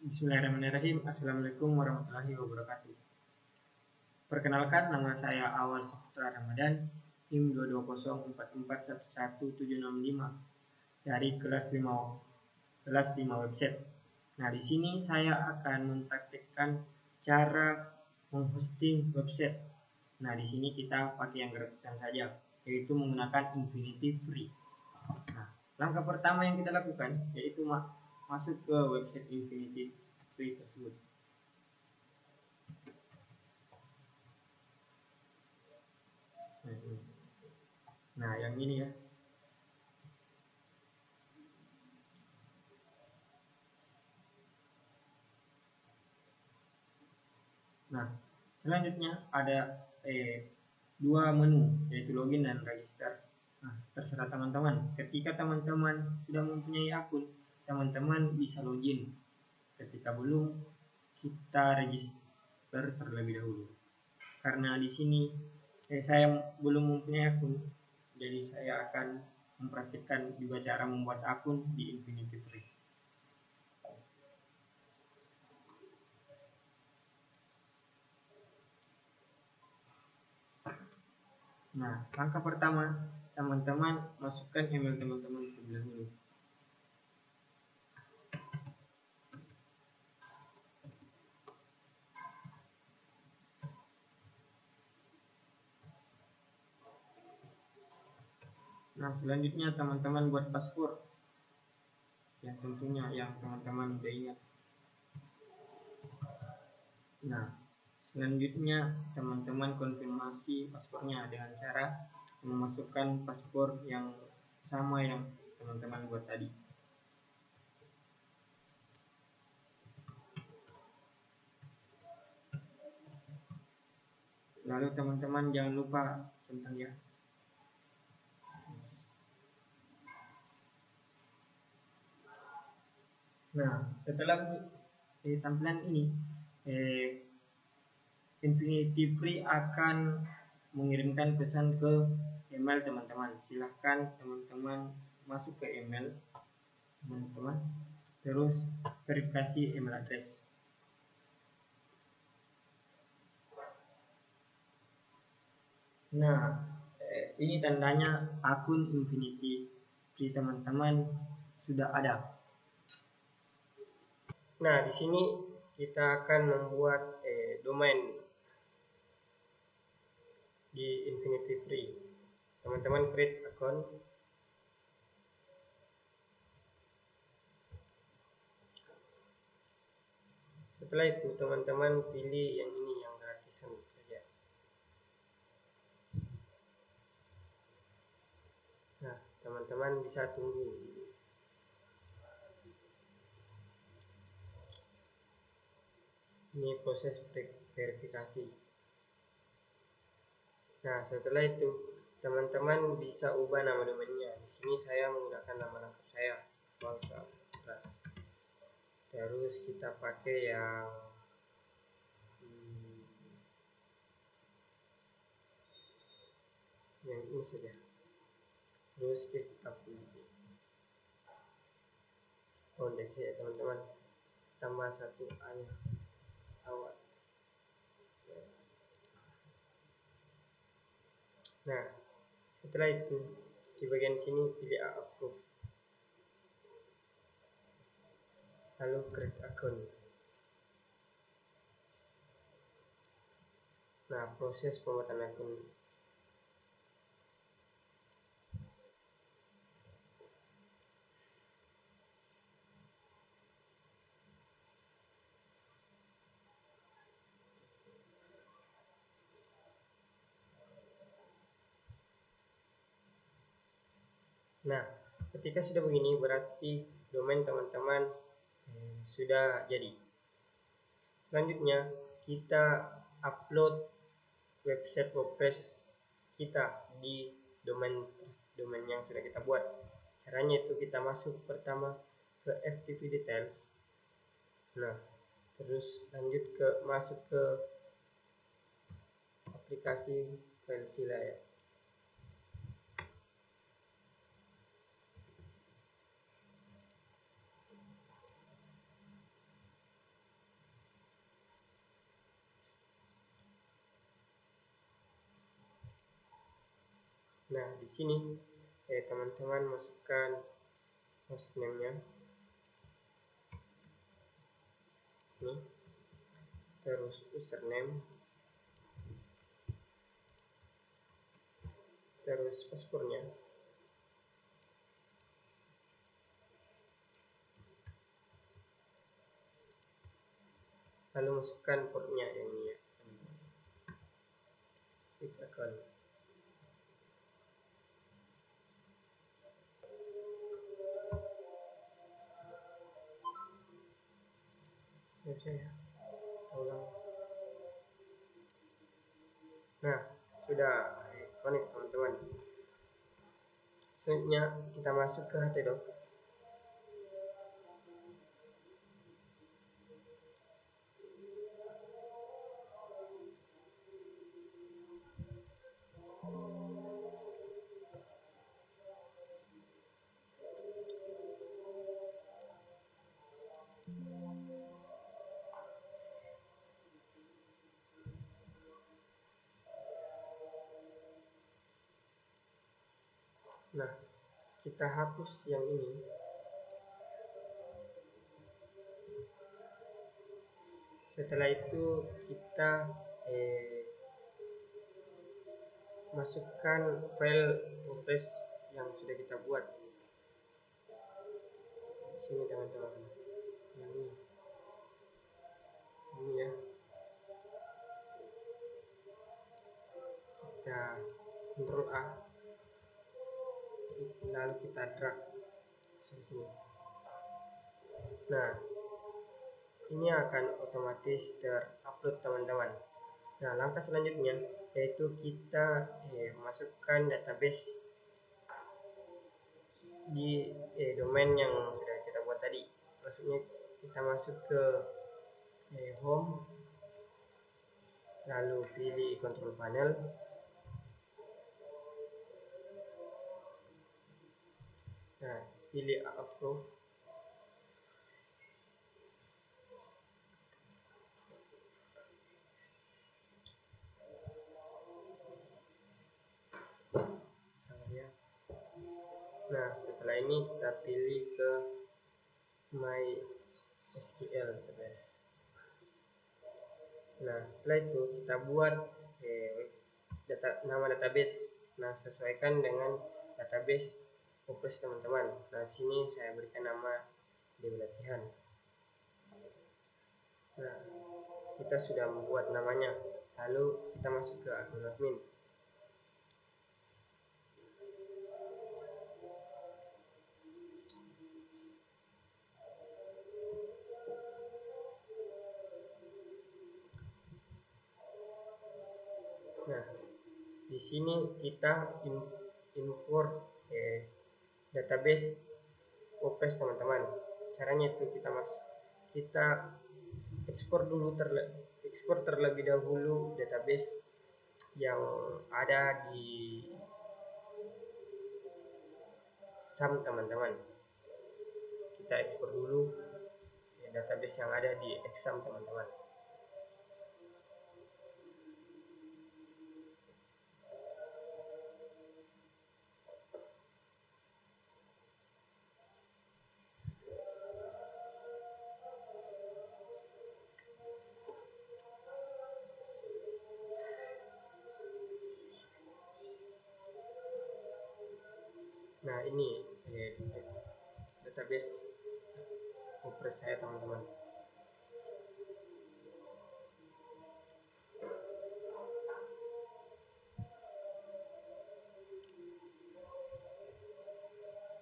Bismillahirrahmanirrahim. Assalamualaikum warahmatullahi wabarakatuh. Perkenalkan, nama saya Awal Saputra Ramadan, NIM 22044111765 dari kelas 5 website. Nah, di sini saya akan mempraktikkan cara menghosting website. Nah, di sini kita pakai yang gratisan saja, yaitu menggunakan Infinity Free. Nah, langkah pertama yang kita lakukan yaitu masuk ke website Infinity Free tersebut. Nah, yang ini ya. Nah, selanjutnya ada dua menu, yaitu login dan register. Nah, terserah teman-teman. Ketika teman-teman sudah mempunyai akun, teman-teman bisa login. Ketika belum, kita register terlebih dahulu. Karena di sini saya belum mempunyai akun, jadi saya akan mempraktikkan juga cara membuat akun di Infinity Free. Nah, langkah pertama, teman-teman masukkan email teman-teman terlebih dahulu. Nah, selanjutnya teman-teman buat paspor yang tentunya yang teman-teman udah ingat. Nah, selanjutnya teman-teman konfirmasi paspornya dengan cara memasukkan paspor yang sama yang teman-teman buat tadi. Lalu teman-teman jangan lupa tentang ya. Nah, setelah tampilan ini, Infinity Free akan mengirimkan pesan ke email teman-teman. Silahkan teman-teman masuk ke email teman-teman, terus verifikasi email address. Nah, ini tandanya akun Infinity Free teman-teman sudah ada. Nah, di sini kita akan membuat domain di Infinity Free. Teman-teman create account. Setelah itu teman-teman pilih yang ini, yang gratisan saja. Nah, teman-teman bisa tunggu. Ini proses verifikasi. Nah, setelah itu teman-teman bisa ubah nama domainnya. Di sini saya menggunakan nama lengkap saya, Bangsa. Terus kita pakai yang ini saja. Terus kita pilih kondisi ya teman-teman, tambah satu ayat awal. Nah, setelah itu di bagian sini pilih approve, lalu create account. Nah, proses pembuatan akun. Nah, ketika sudah begini berarti domain teman-teman sudah jadi. Selanjutnya kita upload website WordPress kita di domain yang sudah kita buat. Caranya itu kita masuk pertama ke FTP details. Nah, terus lanjut masuk ke aplikasi Filezilla ya. Nah, di sini teman-teman masukkan hostname-nya ini, terus username, terus paspornya, lalu masukkan portnya yang ini ya, klik account. Ya, ulang. Nah, sudah connect teman-teman. Selanjutnya kita masuk ke Hotdoc. Nah, kita hapus yang ini. Setelah itu kita masukkan file WordPress yang sudah kita buat. Di sini teman-teman. Yang ini. Ini ya. Kita Ctrl A. Lalu kita drag di sini. Nah, ini akan otomatis terupload teman-teman. Nah, langkah selanjutnya yaitu kita masukkan database di domain yang sudah kita buat tadi. Maksudnya kita masuk ke home, lalu pilih control panel, nah pilih approve, nah setelah ini kita pilih ke MySQL database. Nah, setelah itu kita buat nama database. Nah, sesuaikan dengan database WordPress teman-teman. Nah, sini saya berikan nama Dewi Latihan. Nah, kita sudah membuat namanya. Lalu kita masuk ke admin. Nah, di sini kita import database WordPress teman-teman. Caranya itu kita ekspor terlebih dahulu database yang ada di SAM teman-teman. Kita ekspor dulu database yang ada di exam teman-teman. Nah, ini database WordPress saya teman-teman.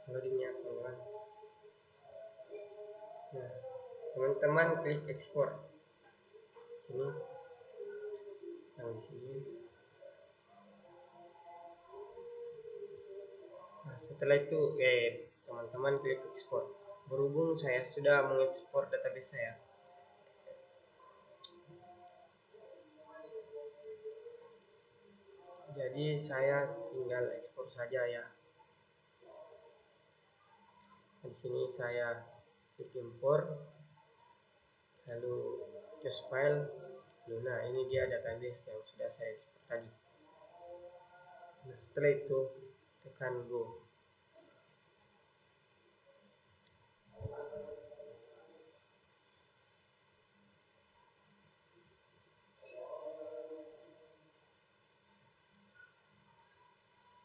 Loadingnya teman-teman. Nah, teman-teman klik ekspor sini, yang di sini. Nah, setelah itu teman-teman klik ekspor. Berhubung saya sudah mengekspor database saya, jadi saya tinggal ekspor saja ya. Di sini saya klik import, lalu choose file. Nah, ini dia database yang sudah saya ekspor tadi. Nah, setelah itu tekan go.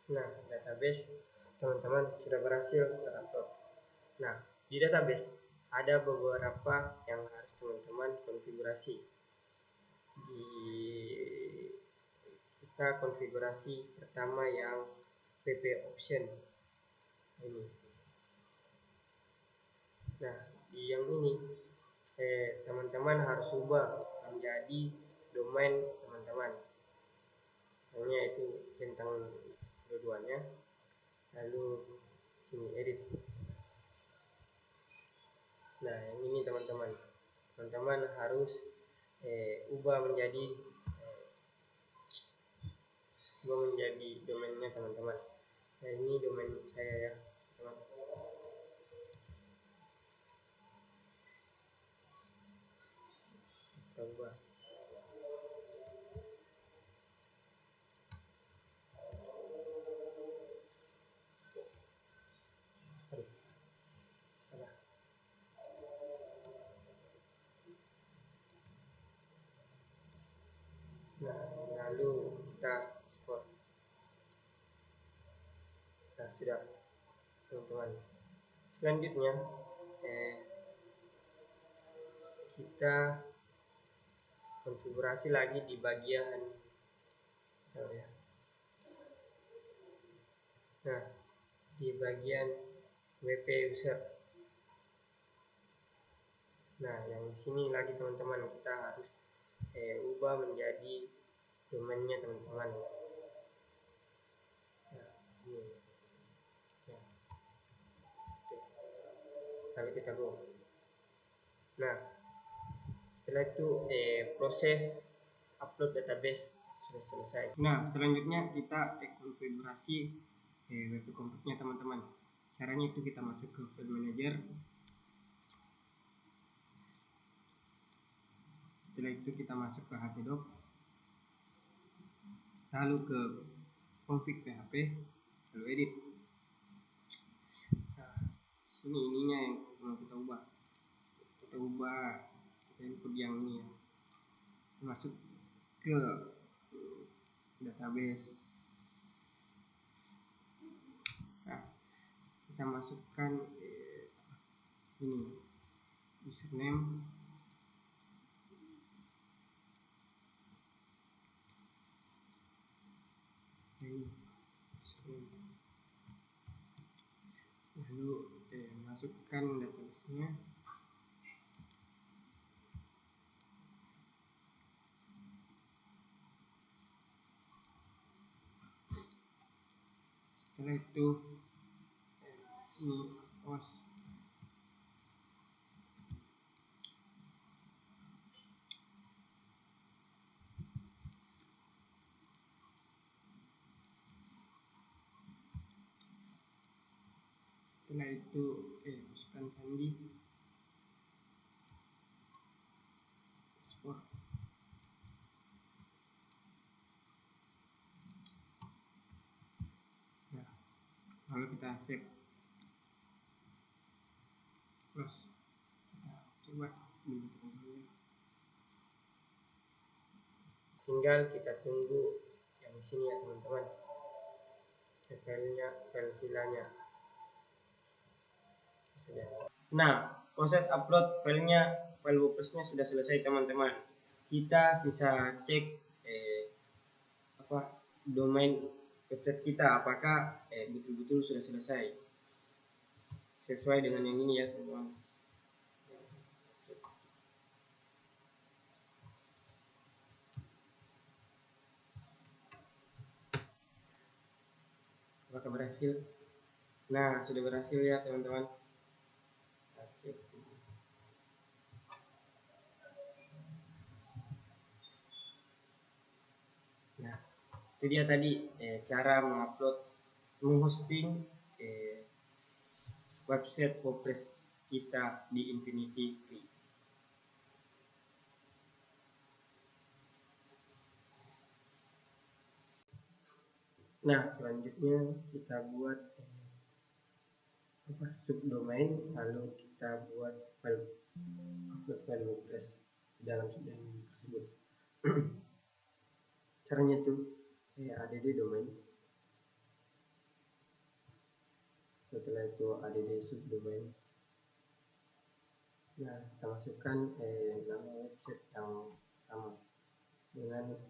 Nah, database teman-teman sudah berhasil terupload. Nah, di database ada beberapa yang harus teman-teman konfigurasi. Kita konfigurasi pertama yang pp option ini. Nah, di yang ini teman-teman harus ubah menjadi domain teman-teman. Hanya itu tentang dua-duanya. Lalu sini edit. Nah, yang ini teman-teman. Teman-teman harus ubah menjadi domainnya teman-teman. Nah, ini domain saya ya, teman. Kita ubah. Aduh, salah. Nah, lalu kita export. Nah, sudah teman-teman. Selanjutnya kita konfigurasi lagi di bagian ya. Nah, di bagian WP user. Nah, yang di sini lagi teman-teman kita harus ubah menjadi domainnya teman-teman. Nah, ini. Ya. Lalu kita go. Nah, setelah itu proses upload database sudah selesai. Nah, selanjutnya kita konfigurasi WP Config-nya teman-teman. Caranya itu kita masuk ke File Manager. Setelah itu kita masuk ke htdoc, lalu ke config php, lalu edit. Nah, sini ininya yang mau kita ubah. Kita input yang ini ya, masuk ke database. Nah, kita masukkan ini username, ini username. Lalu masukkan database-nya. Setelah itu ini host. Setelah itu masukkan sandi, export. Nah, lalu kita save, close. Kita coba dulu teman-teman. Tinggal kita tunggu yang di sini ya teman-teman, file silanya. Nah, proses upload file WordPress-nya sudah selesai teman-teman. Kita sisa cek domain website kita apakah betul-betul sudah selesai sesuai dengan yang ini ya teman-teman. Apakah berhasil? Nah, sudah berhasil ya teman-teman. Nah, itu dia tadi cara menghosting website WordPress kita di Infinity Free. Nah, selanjutnya kita buat subdomain, lalu kita buat file upload file WordPress di dalam subdomain tersebut. Caranya tuh add domain, setelah itu add subdomain. Nah, kita masukkan nama website yang sama dengan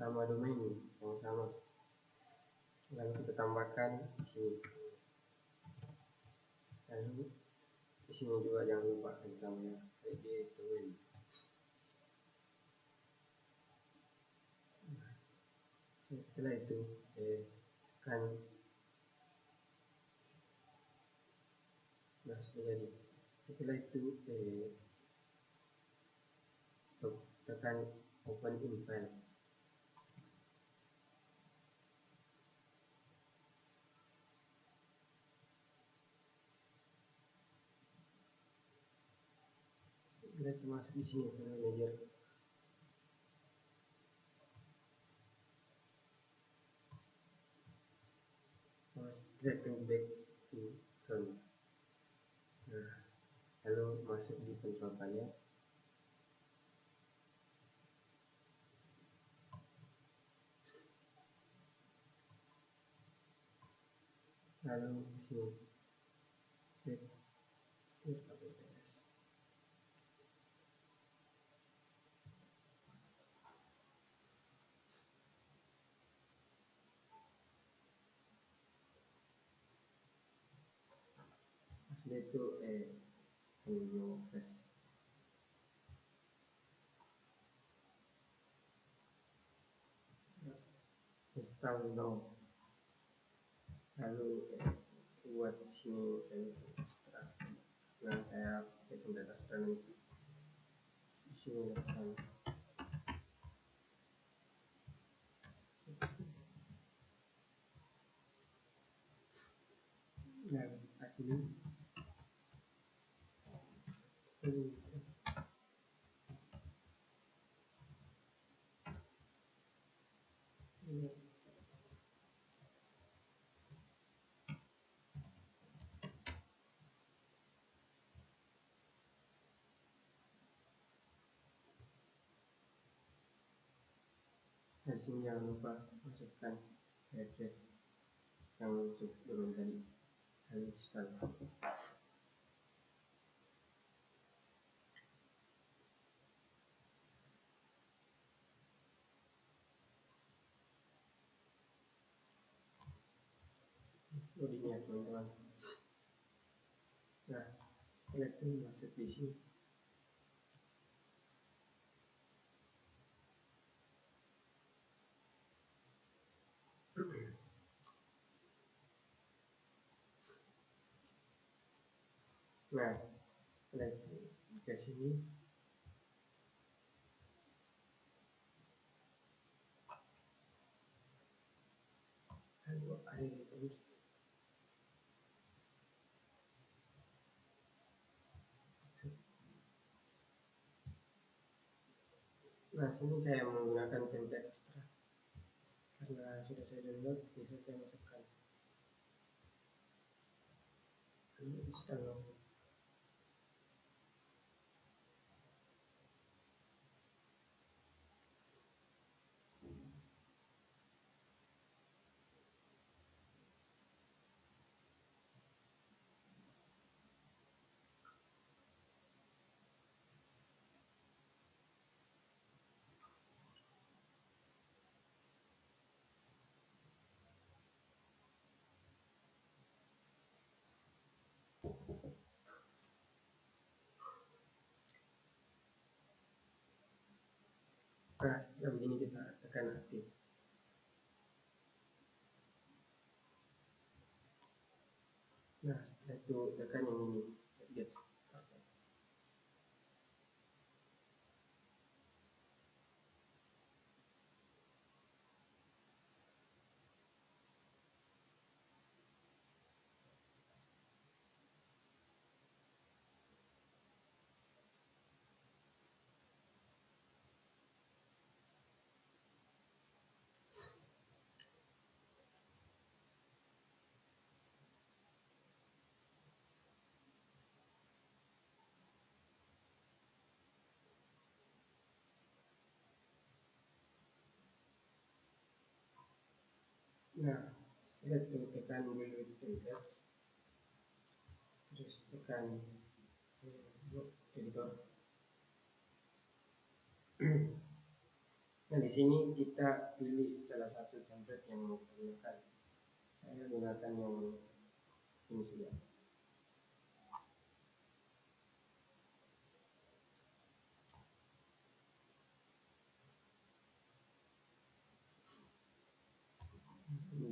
nama domain yang sama, lalu kita tambahkan di sini. Lalu di sini juga jangan lupa sama add domain. Setelah itu tekan, nah sudah jadi. Setelah itu tekan open in file. Setelah itu masuk di sini file manager. Drag to back to front. Nah, lalu masuk di control panel. Lalu di sini klik APS. Setelah itu WordPress. Install now. Lalu buat sini saya ekstra. Nah, saya pakai template ekstra nanti di sini langsung. Nah, admin. Dan sini jangan lupa masukkan address yang sebelum tadi, lalu install. Loading ya teman-teman. Nah, setelah itu masuk di sini. Nah, setelah itu ke sini. Lalu ada terus. Nah, sini saya menggunakan template ekstra karena sudah saya download, bisa saya masukkan. Lalu install. Nah, setelah begini kita tekan aktif. Nah, setelah itu tekan yang ini, get started. Nah, kita tekan dulu templates, terus tekan editor. Nah, di sini kita pilih salah satu template yang mau kita gunakan. Saya gunakan yang ini saja.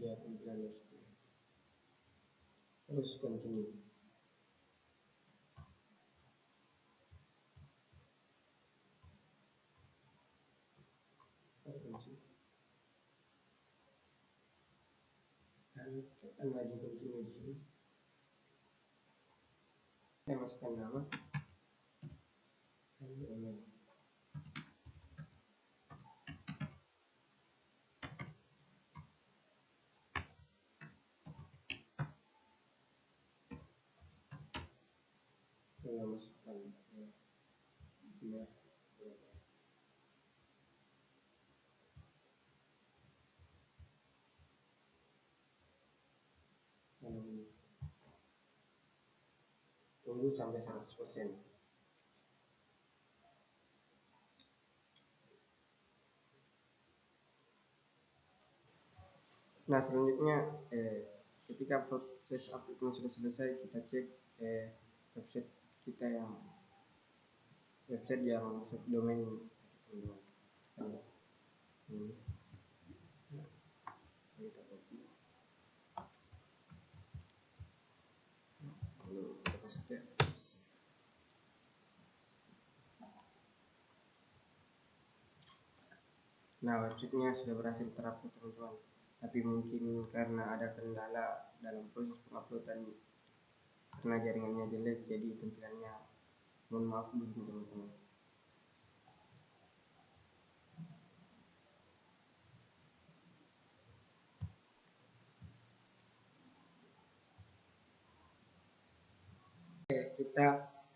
Dia tampilan terus continue. Dan tekan lagi continue di sini. Saya masukkan nama dan email. Saya masukkan email. Tunggu sampai 100%. Nah, selanjutnya ketika proses uploadnya sudah selesai, kita cek website kita yang subdomain teman-teman. Nah, kita copy. Lalu kita paste. Nah, websitenya sudah berhasil terupload teman-teman, tapi mungkin karena ada kendala dalam proses penguploadan karena jaringannya jelek, jadi tampilannya mohon maaf dulu teman-teman. Kita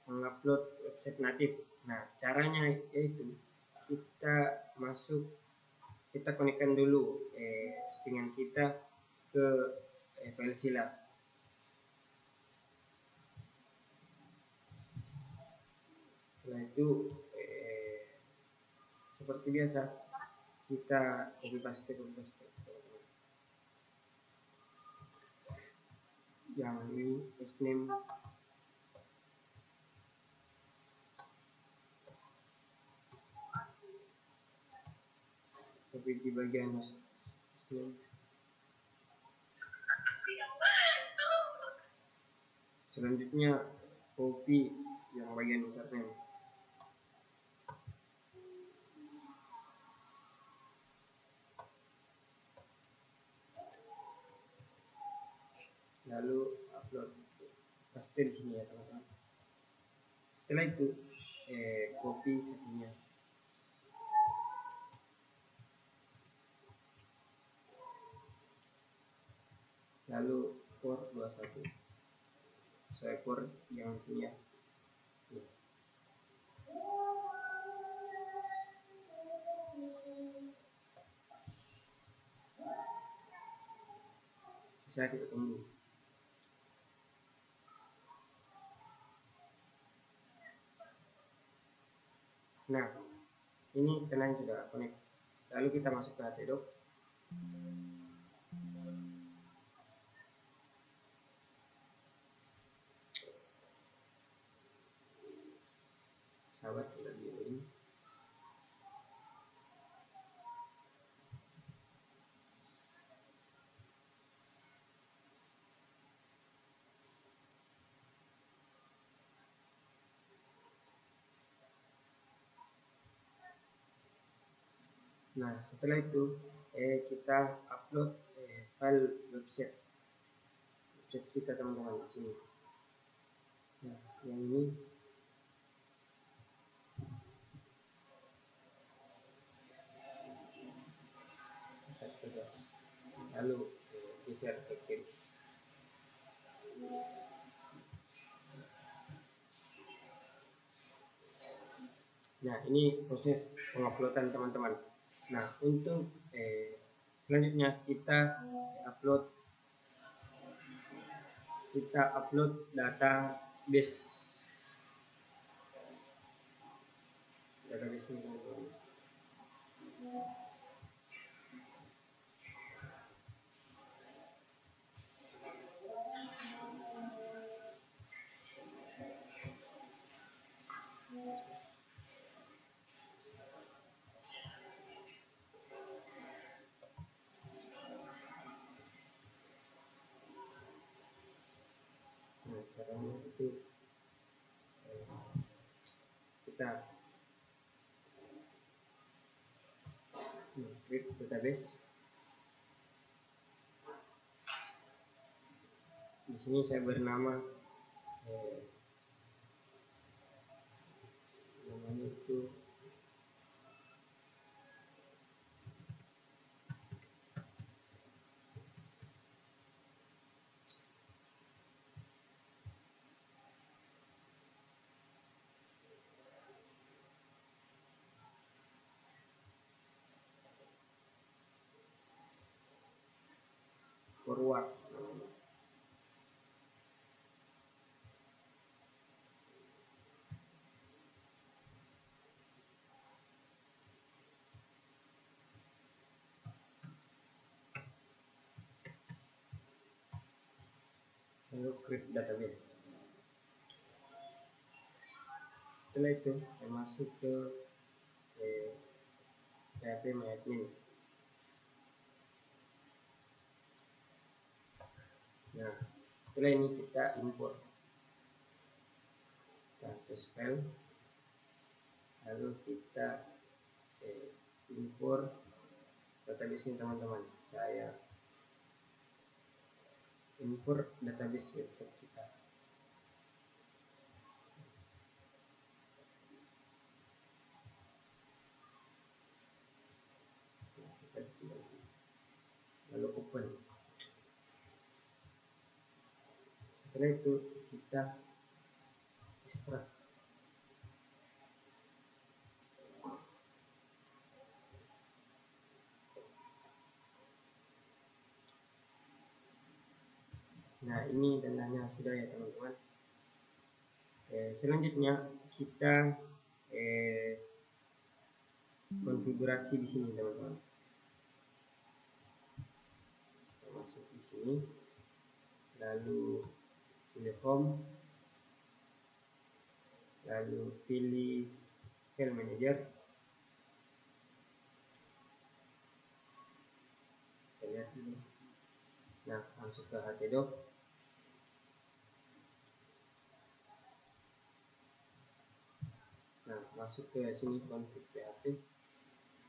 mengupload website natif. Nah, caranya yaitu kita konekkan dulu postingan kita ke FileZilla. Setelah itu seperti biasa kita copy paste yang ini name, copy di bagian name. Selanjutnya copy yang bagian username. Lalu upload, paste di sini ya teman-teman. Setelah itu copy settingnya. Lalu core 21. Saya core yang di sini ya. Sisa kita tunggu. Nah, ini tenang sudah connect. Lalu kita masuk ke Htdoc. Sahabat sudah ini. Nah, setelah itu kita upload file website kita teman-teman di sini. Nah, yang ini lalu geser ke kiri. Nah, ini proses penguploadan teman-teman. Nah, untuk Selanjutnya kita upload database ini teman-teman. Nah, caranya itu kita create database. Di sini saya bernama namanya itu forward. Lalu create database. Setelah itu saya masuk ke PHP MyAdmin. Nah, setelah ini kita import database file, lalu kita import database ini teman-teman. Saya import database website kita. Lalu open. Setelah itu kita extract. Nah, ini dananya sudah ya teman-teman. Selanjutnya kita konfigurasi di sini teman-teman. Kita masuk di sini, lalu pilih home, lalu pilih file manager. Kita lihat dulu. Nah, masuk ke htdoc. Nah, masuk ke sini config PHP,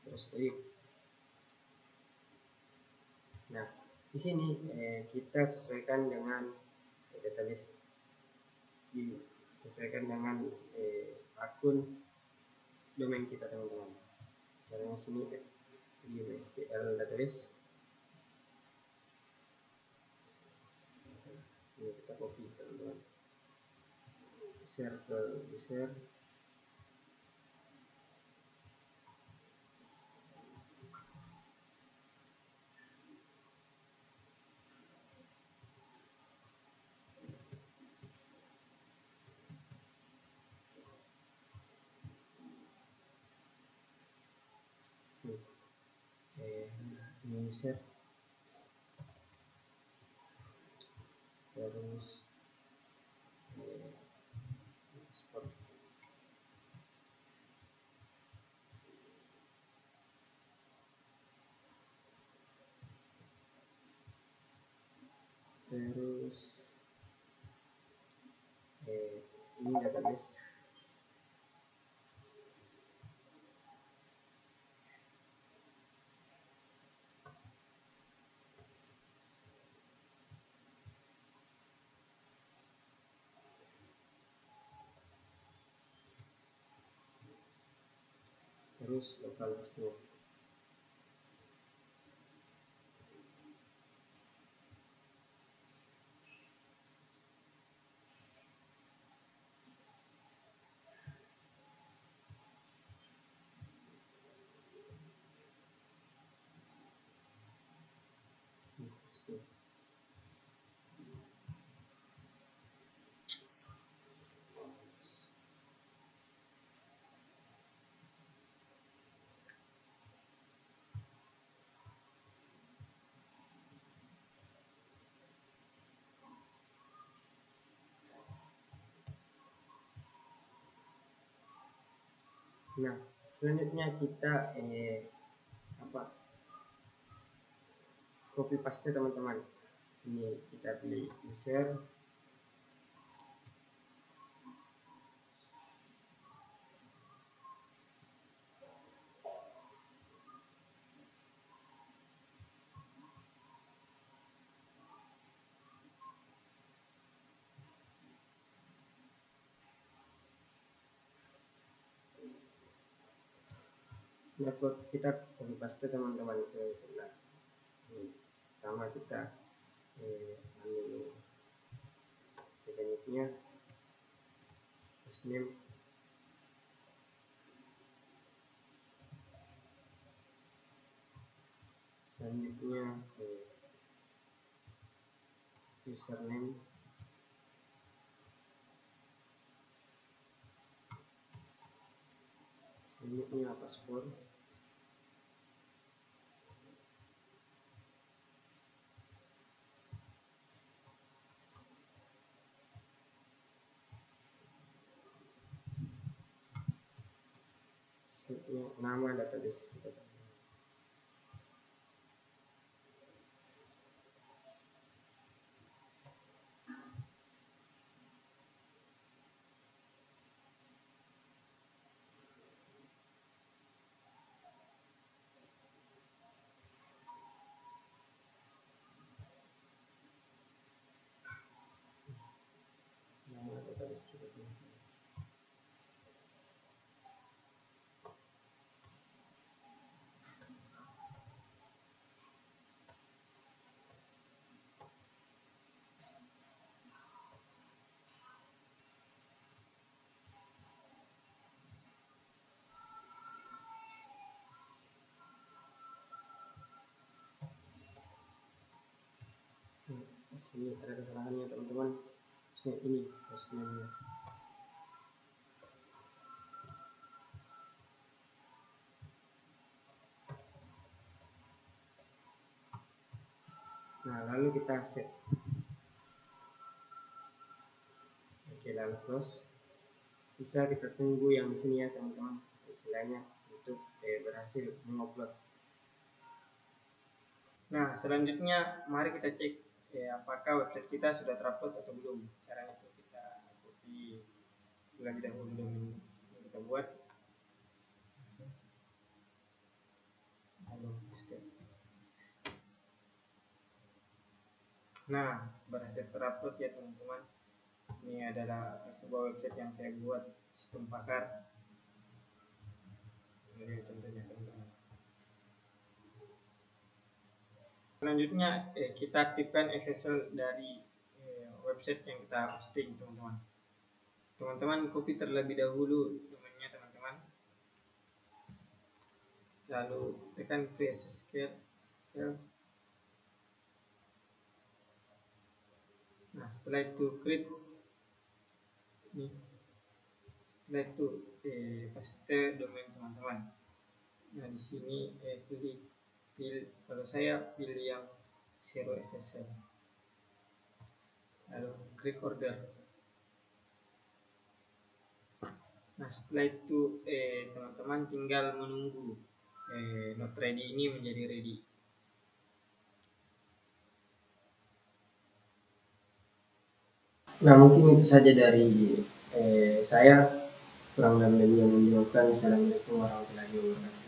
terus edit. Nah, di sini kita sesuaikan dengan database, disesuaikan dengan akun domain kita teman-teman. Caranya sini di MySQL database. Ini kita copy teman-teman, share ke user. User, terus export. Terus ini database. Terus local hostnya. Nah, selanjutnya kita copy paste teman-teman. Ini kita pilih user. Nah, kita copy paste teman-teman ke sebelah. Pertama kita ambil tekniknya hostname, selanjutnya username, selanjutnya password, selanjutnya nama database kita. Nama database kita. Ini ada kesalahannya teman-teman. Ini hostname-nya. Nah, lalu kita set. Oke, lalu close. Bisa kita tunggu yang di sini ya teman-teman, istilahnya untuk berhasil mengupload. Nah, selanjutnya mari kita cek apakah website kita sudah terupload atau belum. Caranya itu kita copy terlebih dahulu domain yang kita buat. Lalu paste. Nah, berhasil terupload ya teman-teman. Ini adalah sebuah website yang saya buat, sistem pakar. Ini contohnya teman-teman. Selanjutnya kita aktifkan SSL dari website yang kita hosting teman-teman. Teman-teman copy terlebih dahulu domainnya teman-teman. Lalu tekan create SSL. Nah, setelah itu create ini. Setelah itu paste domain teman-teman. Nah, di sini pilih kalau saya pilih yang zero SSL. Lalu klik order. Nah, setelah itu teman-teman tinggal menunggu not ready ini menjadi ready. Nah, mungkin itu saja dari saya. Kurang lebih yang menjawabkan. Assalamualaikum warahmatullahi wabarakatuh.